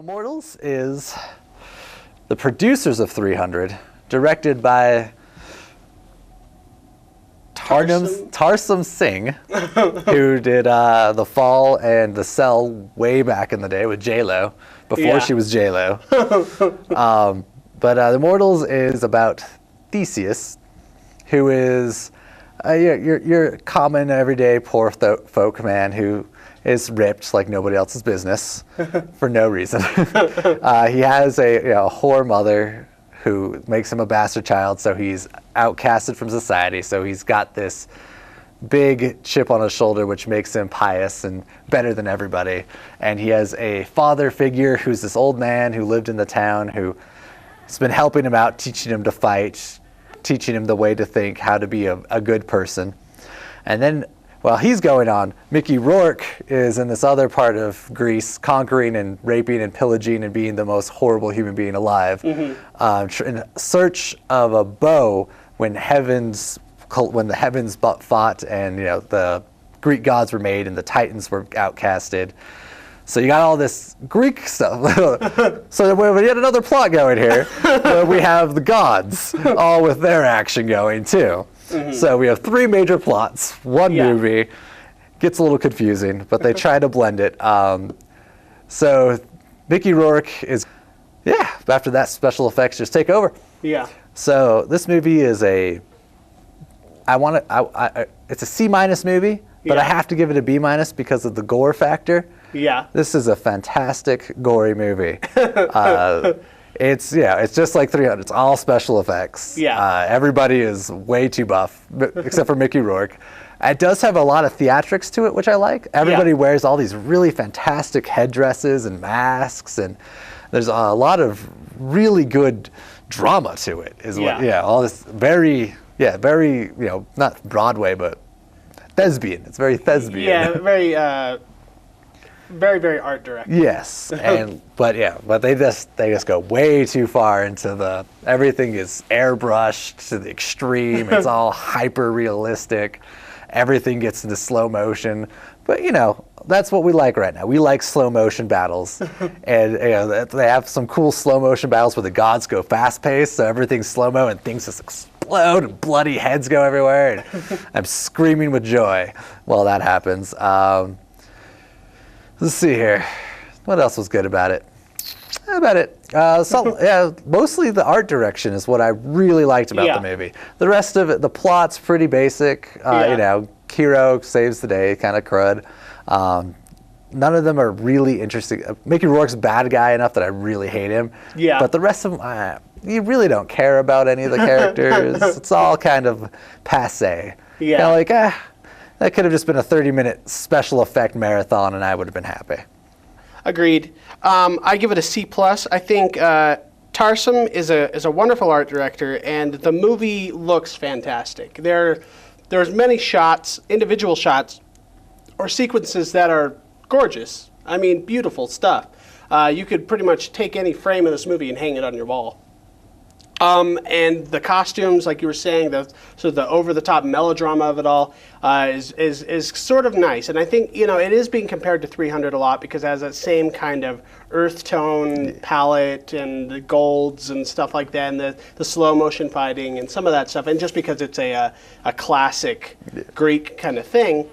Immortals is the producers of 300, directed by Tarsem Singh, who did The Fall and The Cell way back in the day with J-Lo, before she was J-Lo. But Immortals is about Theseus, who is your common, everyday, poor folk man who is ripped like nobody else's business for no reason. He has a whore mother who makes him a bastard child, so he's outcasted from society. So he's got this big chip on his shoulder, which makes him pious and better than everybody. And he has a father figure who's this old man who lived in the town, who's been helping him out, teaching him to fight, teaching him the way to think, how to be a good person. And then, while he's going on, Mickey Rourke is in this other part of Greece, conquering and raping and pillaging and being the most horrible human being alive, in search of a bow when the heavens fought and the Greek gods were made and the Titans were outcasted. So you got all this Greek stuff. So we had another plot going here. We have the gods, all with their action going too. So we have three major plots, one movie. Gets a little confusing, but they try to blend it. So Mickey Rourke is, after that, special effects just take over. Yeah. So this movie is it's a C- movie, but I have to give it a B- because of the gore factor. Yeah. This is a fantastic, gory movie. It's just like 300. It's all special effects. Yeah. Everybody is way too buff, except for Mickey Rourke. It does have a lot of theatrics to it, which I like. Everybody wears all these really fantastic headdresses and masks, and there's a lot of really good drama to it. All this very, not Broadway, but thespian. It's very thespian. Yeah, very. Very, very art directed. Yes, but they just go way too far into everything is airbrushed to the extreme. It's all hyper realistic. Everything gets into slow motion, but that's what we like right now. We like slow motion battles, and they have some cool slow motion battles where the gods go fast paced, so everything's slow mo and things just explode and bloody heads go everywhere. And I'm screaming with joy while that happens. Let's see here. What else was good about it? Mostly the art direction is what I really liked about the movie. The rest of it, the plot's pretty basic. Hero saves the day, kind of crud. None of them are really interesting. Mickey Rourke's bad guy enough that I really hate him. Yeah. But the rest of them, you really don't care about any of the characters. It's all kind of passé. Yeah. That could have just been a 30-minute special effect marathon, and I would have been happy. Agreed. I give it a C+. I think Tarsem is a wonderful art director, and the movie looks fantastic. There's many shots, individual shots, or sequences that are gorgeous. I mean, beautiful stuff. You could pretty much take any frame of this movie and hang it on your wall. And the costumes, like you were saying, the over-the-top melodrama of it all is sort of nice. And I think, it is being compared to 300 a lot because it has that same kind of earth tone palette and the golds and stuff like that, and the slow motion fighting and some of that stuff. And just because it's a classic Greek kind of thing.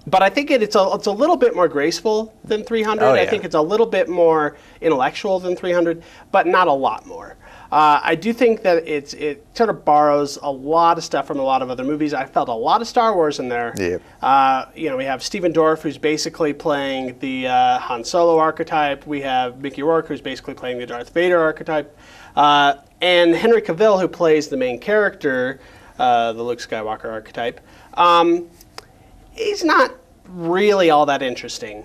But I think it's a little bit more graceful than 300. I think it's a little bit more intellectual than 300, but not a lot more. I do think that it sort of borrows a lot of stuff from a lot of other movies. I felt a lot of Star Wars in there. Yeah. We have Stephen Dorff, who's basically playing the Han Solo archetype. We have Mickey Rourke, who's basically playing the Darth Vader archetype. And Henry Cavill, who plays the main character, the Luke Skywalker archetype. He's not really all that interesting.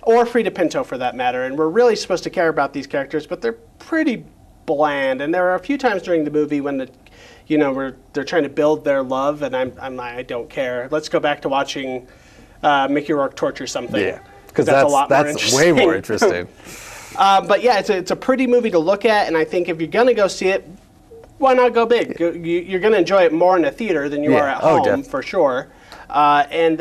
Or Freida Pinto, for that matter. And we're really supposed to care about these characters, but they're pretty bland, and there are a few times during the movie when they're trying to build their love, and I don't care. Let's go back to watching Mickey Rourke torture something. Yeah, because that's way more interesting. But it's a pretty movie to look at, and I think if you're gonna go see it, why not go big? You're gonna enjoy it more in a theater than you are at home, for sure. And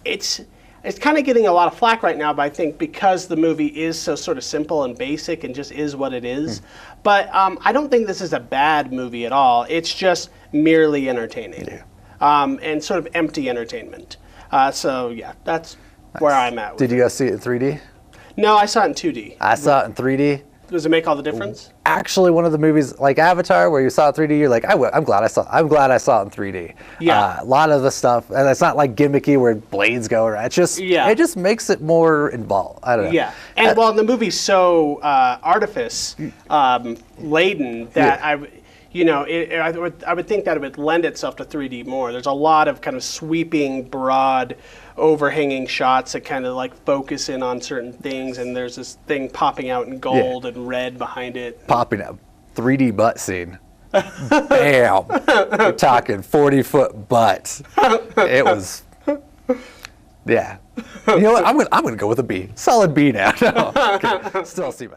it's it's kind of getting a lot of flack right now, but I think because the movie is so sort of simple and basic and just is what it is. But I don't think this is a bad movie at all. It's just merely entertaining and sort of empty entertainment. So yeah, that's where I'm at with Did you guys see it in 3D? No, I saw it in 2D. I saw it in 3D. Does it make all the difference? Actually, one of the movies like Avatar, where you saw it 3D, you're like, I'm glad I saw it in 3D. Yeah. A lot of the stuff, and it's not like gimmicky where blades go around. It's just, it just makes it more involved. I don't know. Yeah, and well, the movie's so artifice laden that I would think that it would lend itself to 3D more. There's a lot of kind of sweeping, broad, overhanging shots that kind of like focus in on certain things, and there's this thing popping out in gold and red behind it. Popping out. 3D butt scene. Bam. We're talking 40-foot butt. It was, yeah. You know what? I'm gonna go with a B. Solid B now. No, okay. Still C-.